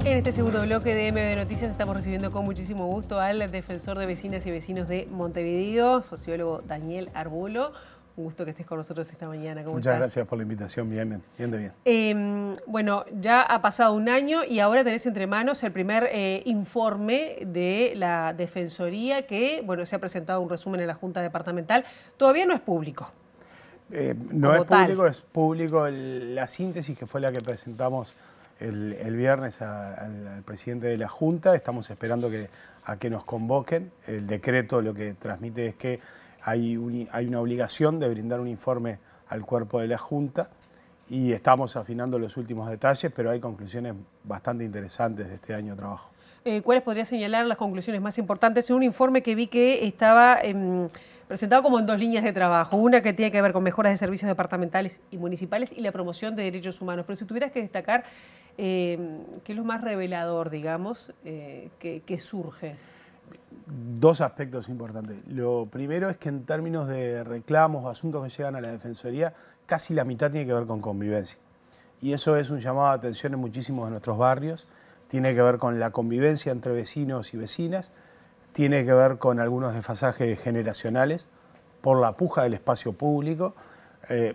En este segundo bloque de MB Noticias estamos recibiendo con muchísimo gusto al defensor de vecinas y vecinos de Montevideo, sociólogo Daniel Arbulo. Un gusto que estés con nosotros esta mañana. ¿Cómo Muchas estás? gracias por la invitación. Bien. Bueno, ya ha pasado un año y ahora tenés entre manos el primer informe de la Defensoría que, bueno, se ha presentado un resumen en la Junta Departamental. Todavía no es público. No es público, es público la síntesis que fue la que presentamos el viernes al presidente de la Junta. Estamos esperando a que nos convoquen. El decreto lo que transmite es que hay una obligación de brindar un informe al cuerpo de la Junta y estamos afinando los últimos detalles, pero hay conclusiones bastante interesantes de este año de trabajo. ¿Cuáles podría señalar las conclusiones más importantes? En un informe que vi que estaba presentado como en dos líneas de trabajo. Una que tiene que ver con mejoras de servicios departamentales y municipales y la promoción de derechos humanos. Pero si tuvieras que destacar qué es lo más revelador, digamos, que surge. Dos aspectos importantes. Lo primero es que en términos de reclamos o asuntos que llegan a la Defensoría, casi la mitad tiene que ver con convivencia. Y eso es un llamado de atención en muchísimos de nuestros barrios. Tiene que ver con la convivencia entre vecinos y vecinas, tiene que ver con algunos desfasajes generacionales por la puja del espacio público,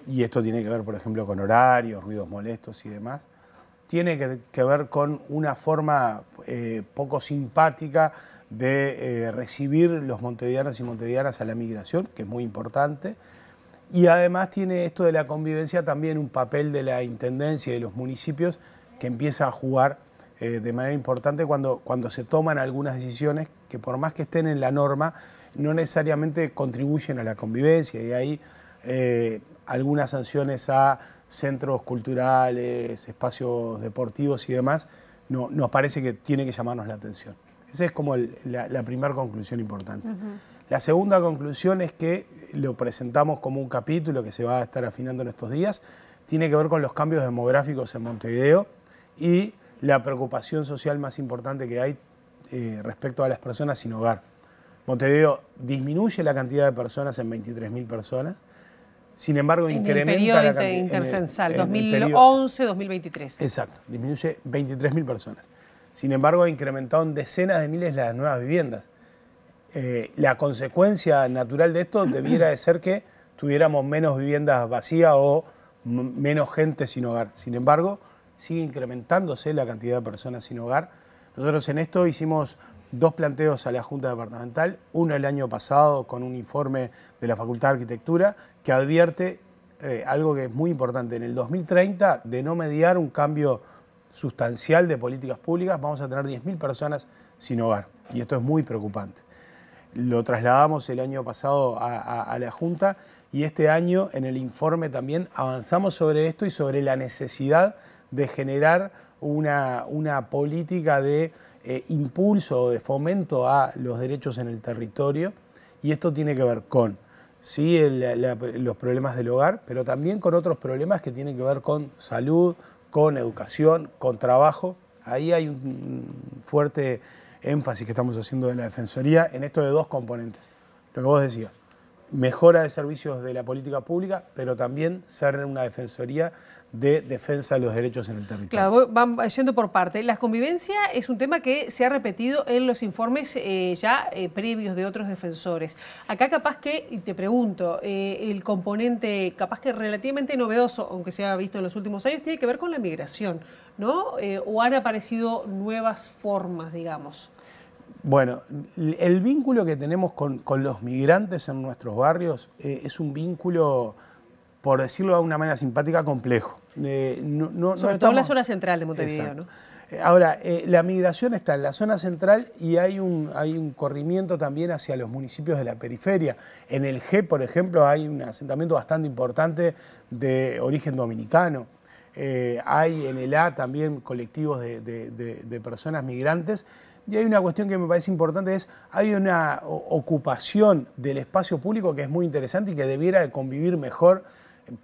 y esto tiene que ver, por ejemplo, con horarios, ruidos molestos y demás. Tiene que ver con una forma poco simpática de recibir los montevideanos y montevideanas a la migración, que es muy importante. Y además tiene esto de la convivencia también un papel de la Intendencia y de los municipios que empieza a jugar de manera importante cuando se toman algunas decisiones que por más que estén en la norma, no necesariamente contribuyen a la convivencia. Y hay algunas sanciones a centros culturales, espacios deportivos y demás, nos parece que tiene que llamarnos la atención. Esa es como la primera conclusión importante. La segunda conclusión es que lo presentamos como un capítulo que se va a estar afinando en estos días, tiene que ver con los cambios demográficos en Montevideo y la preocupación social más importante que hay respecto a las personas sin hogar. Montevideo disminuye la cantidad de personas en 23.000 personas, sin embargo incrementa la cantidad... intercensal, 2011-2023. Exacto, disminuye 23.000 personas. Sin embargo, ha incrementado en decenas de miles las nuevas viviendas. La consecuencia natural de esto debiera de ser que tuviéramos menos viviendas vacías o menos gente sin hogar. Sin embargo, sigue incrementándose la cantidad de personas sin hogar. Nosotros en esto hicimos dos planteos a la Junta Departamental, uno el año pasado con un informe de la Facultad de Arquitectura que advierte algo que es muy importante. En el 2030, de no mediar un cambio sustancial de políticas públicas, vamos a tener 10.000 personas sin hogar. Y esto es muy preocupante. Lo trasladamos el año pasado a la Junta y este año en el informe también avanzamos sobre esto y sobre la necesidad de generar una política de impulso o de fomento a los derechos en el territorio. Y esto tiene que ver con sí, los problemas del hogar, pero también con otros problemas que tienen que ver con salud, con educación, con trabajo. Ahí hay un fuerte énfasis que estamos haciendo de la Defensoría en esto de dos componentes. Lo que vos decías, mejora de servicios de la política pública, pero también ser una Defensoría de defensa de los derechos en el territorio. Claro, van yendo por parte. La convivencia es un tema que se ha repetido en los informes previos de otros defensores. Acá capaz que, y te pregunto, el componente capaz que relativamente novedoso, aunque se ha visto en los últimos años, tiene que ver con la migración, ¿no? ¿O han aparecido nuevas formas, digamos? Bueno, el vínculo que tenemos con los migrantes en nuestros barrios es un vínculo, por decirlo de una manera simpática, complejo. Sobre todo en la zona central de Montevideo, ¿no? Ahora, la migración está en la zona central y hay un corrimiento también hacia los municipios de la periferia. En el G, por ejemplo, hay un asentamiento bastante importante de origen dominicano. Hay en el A también colectivos de personas migrantes. Y hay una cuestión que me parece importante, hay una ocupación del espacio público que es muy interesante y que debiera de convivir mejor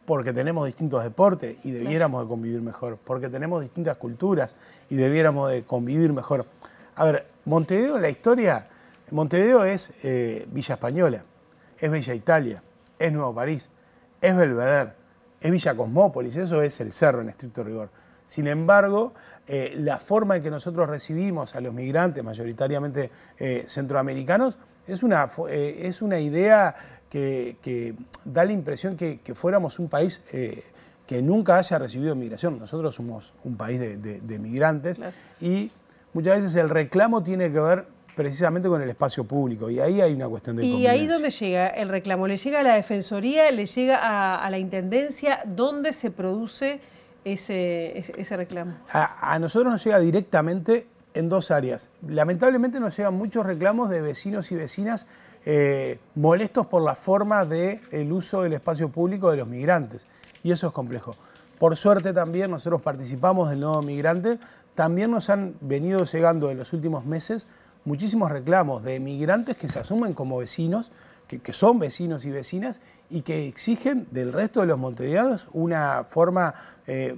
porque tenemos distintos deportes y debiéramos de convivir mejor, porque tenemos distintas culturas y debiéramos de convivir mejor. A ver, Montevideo, la historia, Montevideo es Villa Española, es Bella Italia, es Nuevo París, es Belvedere, es Villa Cosmópolis, eso es el Cerro en estricto rigor. Sin embargo, la forma en que nosotros recibimos a los migrantes, mayoritariamente centroamericanos, es una idea que da la impresión que fuéramos un país que nunca haya recibido migración. Nosotros somos un país de migrantes, claro. Y muchas veces el reclamo tiene que ver precisamente con el espacio público, y ahí hay una cuestión de convivencia. ¿Y ahí dónde llega el reclamo? ¿Le llega a la Defensoría? ¿Le llega a la Intendencia? ¿Dónde se produce ese reclamo? A nosotros nos llega directamente en dos áreas. Lamentablemente nos llegan muchos reclamos de vecinos y vecinas molestos por la forma del uso del espacio público de los migrantes, y eso es complejo. Por suerte también nosotros participamos del Nodo Migrante, también nos han venido llegando en los últimos meses muchísimos reclamos de migrantes que se asumen como vecinos, que son vecinos y vecinas, y que exigen del resto de los montevideanos una forma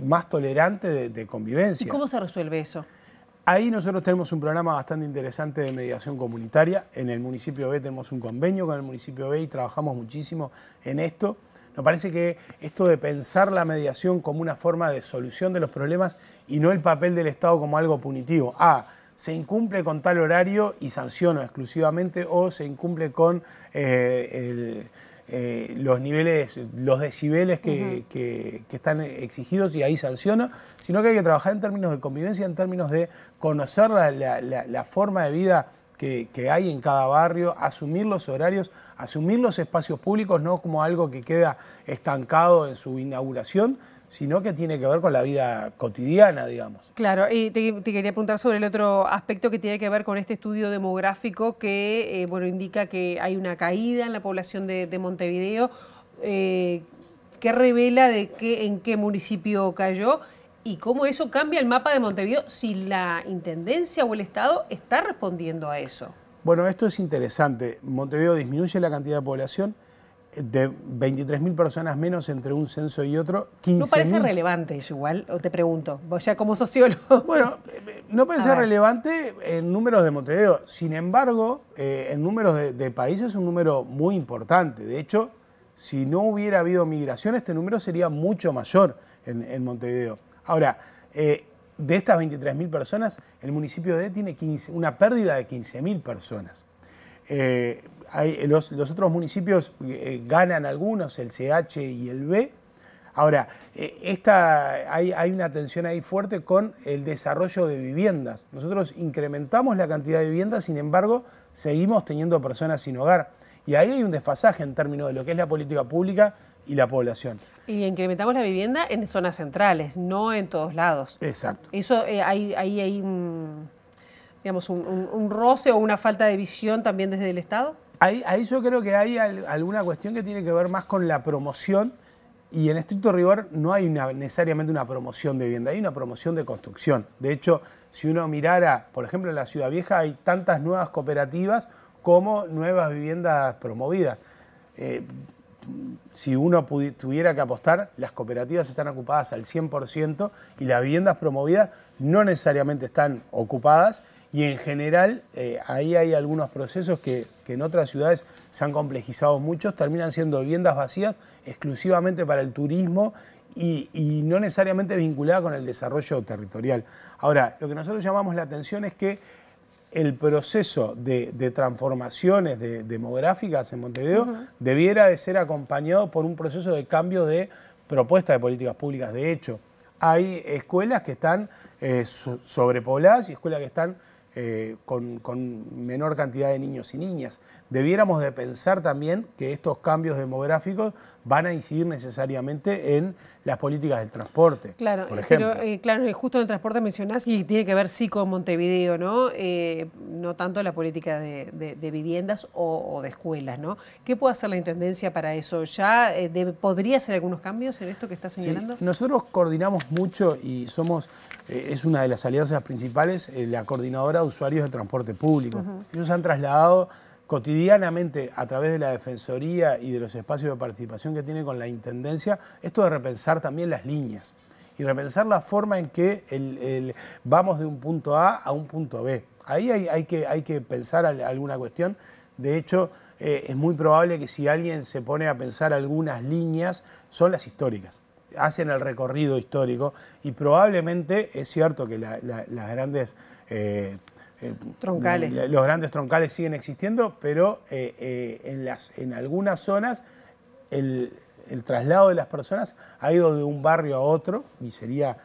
más tolerante de convivencia. ¿Y cómo se resuelve eso? Ahí nosotros tenemos un programa bastante interesante de mediación comunitaria. En el municipio B tenemos un convenio con el municipio B y trabajamos muchísimo en esto. Nos parece que esto de pensar la mediación como una forma de solución de los problemas y no el papel del Estado como algo punitivo. Se incumple con tal horario y sanciono exclusivamente, o se incumple con los niveles, los decibeles que están exigidos y ahí sanciono, sino que hay que trabajar en términos de convivencia, en términos de conocer la forma de vida que hay en cada barrio, asumir los horarios, asumir los espacios públicos, no como algo que queda estancado en su inauguración, sino que tiene que ver con la vida cotidiana, digamos. Claro, y te quería preguntar sobre el otro aspecto que tiene que ver con este estudio demográfico que indica que hay una caída en la población de Montevideo, que revela en qué municipio cayó y cómo eso cambia el mapa de Montevideo, si la Intendencia o el Estado está respondiendo a eso. Bueno, esto es interesante. Montevideo disminuye la cantidad de población, de 23.000 personas menos entre un censo y otro. 15.000. ¿No parece relevante eso igual? O te pregunto, vos ya como sociólogo. Bueno, no parece relevante en números de Montevideo. Sin embargo, en números de países es un número muy importante. De hecho, si no hubiera habido migración, este número sería mucho mayor en Montevideo. Ahora, de estas 23.000 personas, el municipio D tiene una pérdida de 15.000 personas. Los otros municipios ganan algunos, el CH y el B. Ahora, hay una tensión ahí fuerte con el desarrollo de viviendas. Nosotros incrementamos la cantidad de viviendas, sin embargo, seguimos teniendo personas sin hogar. Y ahí hay un desfasaje en términos de lo que es la política pública y la población. Y incrementamos la vivienda en zonas centrales, no en todos lados. Exacto. Eso ahí hay un roce o una falta de visión también desde el Estado. Ahí yo creo que hay alguna cuestión que tiene que ver más con la promoción, y en estricto rigor no hay necesariamente una promoción de vivienda, hay una promoción de construcción. De hecho, si uno mirara, por ejemplo, en la Ciudad Vieja hay tantas nuevas cooperativas como nuevas viviendas promovidas. Si uno tuviera que apostar, las cooperativas están ocupadas al 100% y las viviendas promovidas no necesariamente están ocupadas, y en general ahí hay algunos procesos que en otras ciudades se han complejizado mucho, terminan siendo viviendas vacías exclusivamente para el turismo y no necesariamente vinculadas con el desarrollo territorial. Ahora, lo que nosotros llamamos la atención es que el proceso de transformaciones demográficas en Montevideo debiera de ser acompañado por un proceso de cambio de propuesta de políticas públicas. De hecho, hay escuelas que están sobrepobladas y escuelas que están con menor cantidad de niños y niñas. Debiéramos de pensar también que estos cambios demográficos van a incidir necesariamente en las políticas del transporte, claro, por ejemplo. Pero, claro, justo en el transporte mencionás y tiene que ver sí con Montevideo, ¿no? No tanto la política de viviendas o de escuelas, ¿no? ¿Qué puede hacer la Intendencia para eso? ¿Ya podría hacer algunos cambios en esto que estás señalando? Sí, nosotros coordinamos mucho y es una de las alianzas principales, la Coordinadora de Usuarios de Transporte Público. Ellos han trasladado cotidianamente a través de la Defensoría y de los espacios de participación que tiene con la Intendencia, esto de repensar también las líneas y repensar la forma en que vamos de un punto A un punto B. Ahí hay que pensar alguna cuestión. De hecho, es muy probable que si alguien se pone a pensar algunas líneas, son las históricas. hacen el recorrido histórico y probablemente es cierto que las grandes troncales. Los grandes troncales siguen existiendo, pero en algunas zonas el traslado de las personas ha ido de un barrio a otro y sería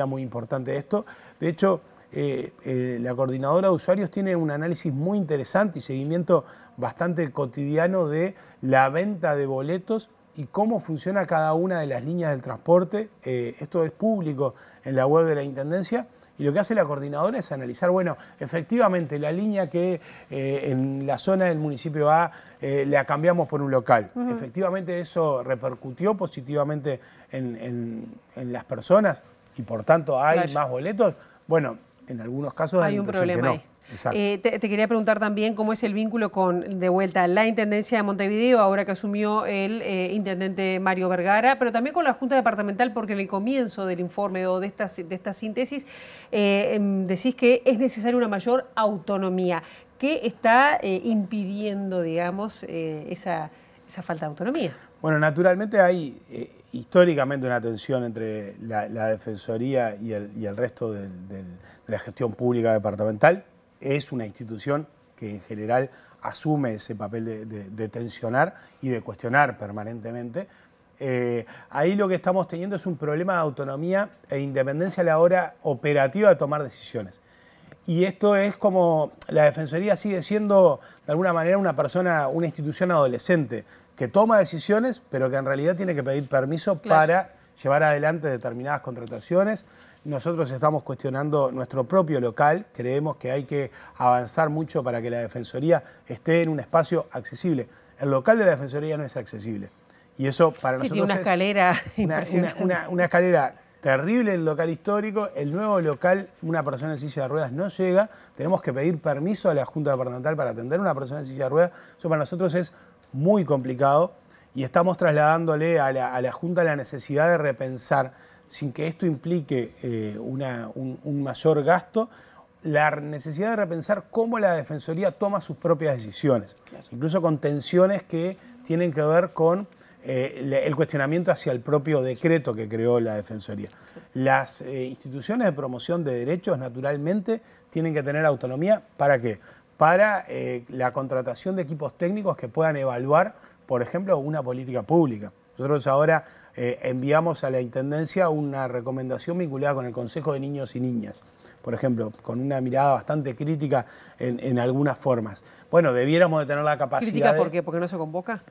muy importante esto. De hecho, la coordinadora de usuarios tiene un análisis muy interesante y seguimiento bastante cotidiano de la venta de boletos y cómo funciona cada una de las líneas del transporte. Esto es público en la web de la Intendencia. Y lo que hace la coordinadora es analizar, bueno, efectivamente la línea que en la zona del municipio A la cambiamos por un local. Efectivamente eso repercutió positivamente en las personas y por tanto hay más boletos. Bueno, en algunos casos hay un problema ahí. Te quería preguntar también cómo es el vínculo con, de vuelta, la Intendencia de Montevideo, ahora que asumió el intendente Mario Vergara, pero también con la Junta Departamental, porque en el comienzo del informe o de esta síntesis decís que es necesaria una mayor autonomía. ¿Qué está impidiendo, digamos, esa falta de autonomía? Bueno, naturalmente hay históricamente una tensión entre la Defensoría y el resto de la gestión pública departamental. Es una institución que en general asume ese papel de tensionar y de cuestionar permanentemente. Ahí lo que estamos teniendo es un problema de autonomía e independencia a la hora operativa de tomar decisiones. Y esto es como la Defensoría sigue siendo de alguna manera una institución adolescente que toma decisiones, pero que en realidad tiene que pedir permiso para llevar adelante determinadas contrataciones. Nosotros estamos cuestionando nuestro propio local, creemos que hay que avanzar mucho para que la Defensoría esté en un espacio accesible. El local de la Defensoría no es accesible y eso para nosotros tiene una escalera una escalera terrible el local histórico, el nuevo local, una persona en silla de ruedas no llega, tenemos que pedir permiso a la Junta Departamental para atender a una persona en silla de ruedas, eso para nosotros es muy complicado y estamos trasladándole a la Junta la necesidad de repensar, sin que esto implique un mayor gasto, la necesidad de repensar cómo la Defensoría toma sus propias decisiones, incluso con tensiones que tienen que ver con el cuestionamiento hacia el propio decreto que creó la Defensoría. Las instituciones de promoción de derechos, naturalmente, tienen que tener autonomía. ¿Para qué? Para la contratación de equipos técnicos que puedan evaluar, por ejemplo, una política pública. Nosotros ahora enviamos a la Intendencia una recomendación vinculada con el Consejo de Niños y Niñas, por ejemplo, con una mirada bastante crítica en algunas formas. Bueno, debiéramos de tener la capacidad ¿Crítica por qué? ¿Porque no se convoca?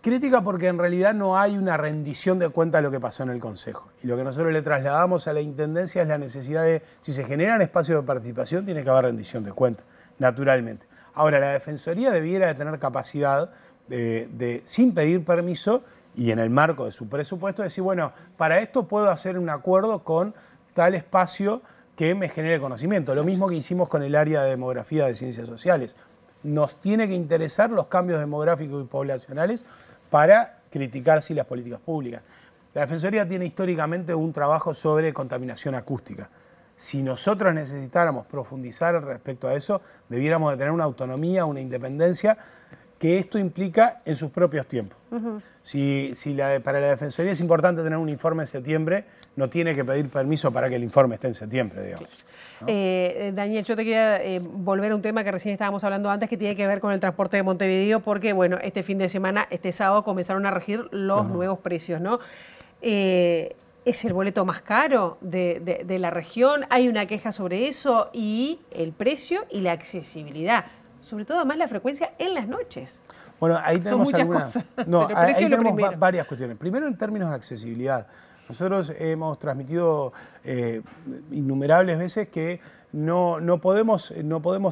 Crítica porque en realidad no hay una rendición de cuenta de lo que pasó en el Consejo. Y lo que nosotros le trasladamos a la Intendencia es la necesidad de, si se generan espacios de participación, tiene que haber rendición de cuenta, naturalmente. Ahora, la Defensoría debiera de tener capacidad de sin pedir permiso, y en el marco de su presupuesto, decir, bueno, para esto puedo hacer un acuerdo con tal espacio que me genere conocimiento. Lo mismo que hicimos con el área de demografía de ciencias sociales. Nos tiene que interesar los cambios demográficos y poblacionales para criticar sí las políticas públicas. La Defensoría tiene históricamente un trabajo sobre contaminación acústica. Si nosotros necesitáramos profundizar respecto a eso, debiéramos de tener una autonomía, una independencia, que esto implica en sus propios tiempos. Para la Defensoría es importante tener un informe en septiembre, no tiene que pedir permiso para que el informe esté en septiembre, digamos. ¿No? Daniel, yo te quería volver a un tema que recién estábamos hablando antes, que tiene que ver con el transporte de Montevideo, porque bueno, este fin de semana, este sábado, comenzaron a regir los nuevos precios, ¿no? ¿Es el boleto más caro de la región? ¿Hay una queja sobre eso? Y el precio y la accesibilidad. Sobre todo, además, la frecuencia en las noches. Bueno, ahí tenemos son muchas cosas. No, ahí tenemos varias cuestiones. Primero, en términos de accesibilidad. Nosotros hemos transmitido innumerables veces que no podemos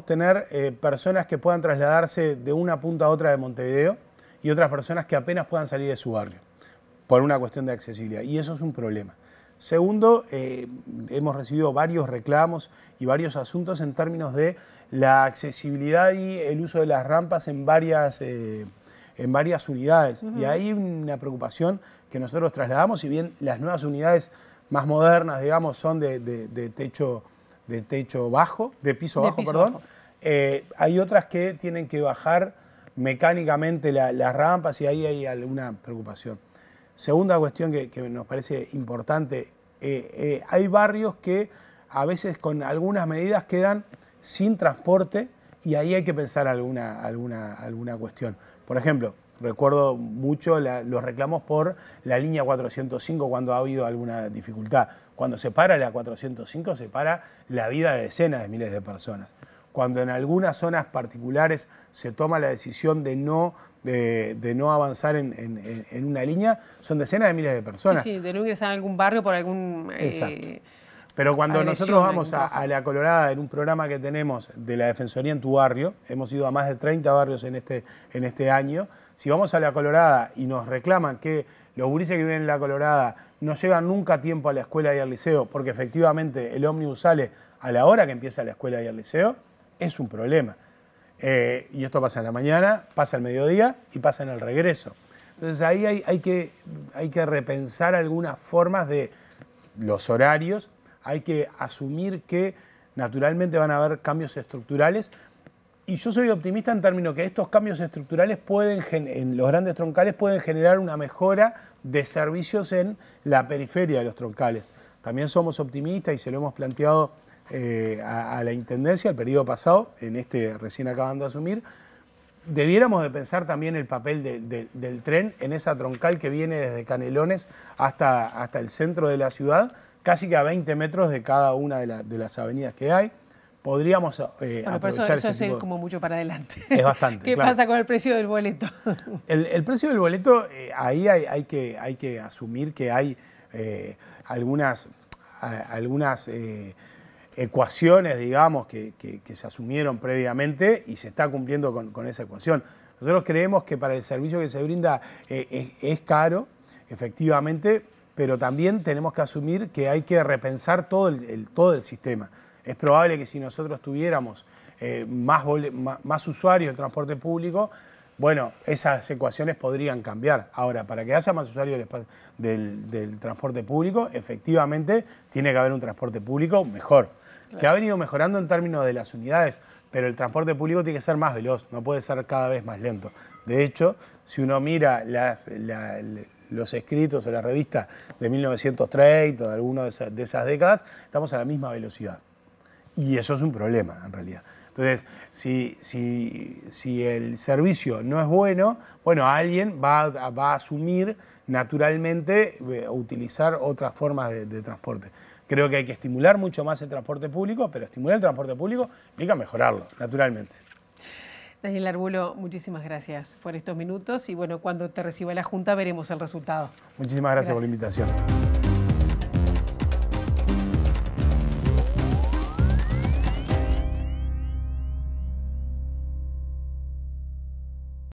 tener personas que puedan trasladarse de una punta a otra de Montevideo y otras personas que apenas puedan salir de su barrio, por una cuestión de accesibilidad. Y eso es un problema. Segundo, hemos recibido varios reclamos y varios asuntos en términos de la accesibilidad y el uso de las rampas en varias unidades. Y hay una preocupación que nosotros trasladamos, si bien las nuevas unidades más modernas, digamos, son de piso bajo, perdón. Hay otras que tienen que bajar mecánicamente las rampas y ahí hay alguna preocupación. Segunda cuestión que nos parece importante, hay barrios que a veces con algunas medidas quedan sin transporte y ahí hay que pensar alguna cuestión. Por ejemplo, recuerdo mucho los reclamos por la línea 405 cuando ha habido alguna dificultad. Cuando se para la 405 se para la vida de decenas de miles de personas. Cuando en algunas zonas particulares se toma la decisión de no avanzar en una línea, son decenas de miles de personas. Sí, de no ingresar a algún barrio por algún... Exacto. Pero cuando nosotros vamos a La Colorada, en un programa que tenemos de la Defensoría en tu barrio, hemos ido a más de 30 barrios en este año, si vamos a La Colorada y nos reclaman que los gurises que viven en La Colorada no llegan nunca a tiempo a la escuela y al liceo, porque efectivamente el ómnibus sale a la hora que empieza la escuela y el liceo, es un problema. Y esto pasa en la mañana, pasa al mediodía y pasa en el regreso. Entonces ahí hay que repensar algunas formas de los horarios, hay que asumir que naturalmente van a haber cambios estructurales. Y yo soy optimista en términos que estos cambios estructurales en los grandes troncales pueden generar una mejora de servicios en la periferia de los troncales. También somos optimistas y se lo hemos planteado a la Intendencia el periodo pasado, en recién acabando de asumir. Debiéramos de pensar también el papel del tren en esa troncal que viene desde Canelones hasta el centro de la ciudad, casi que a 20 metros de cada una de las avenidas que hay. Podríamos aprovechar eso ese tipo es como mucho para adelante. Es bastante. ¿Qué claro. pasa con el precio del boleto? El precio del boleto, ahí hay que asumir que hay algunas ecuaciones, digamos, que se asumieron previamente y se está cumpliendo con esa ecuación. Nosotros creemos que para el servicio que se brinda es caro, efectivamente, pero también tenemos que asumir que hay que repensar todo el sistema. Es probable que si nosotros tuviéramos más usuarios del transporte público, bueno, esas ecuaciones podrían cambiar. Ahora, para que haya más usuarios del transporte público, efectivamente tiene que haber un transporte público mejor, claro, que ha venido mejorando en términos de las unidades, pero el transporte público tiene que ser más veloz, no puede ser cada vez más lento. De hecho, si uno mira los escritos o las revistas de 1930 o de alguna de esas décadas, estamos a la misma velocidad. Y eso es un problema, en realidad. Entonces, si el servicio no es bueno, alguien va a asumir naturalmente utilizar otras formas de transporte. Creo que hay que estimular mucho más el transporte público, pero estimular el transporte público implica mejorarlo, naturalmente. Daniel Arbulo, muchísimas gracias por estos minutos y bueno, cuando te reciba la Junta veremos el resultado. Muchísimas gracias por la invitación.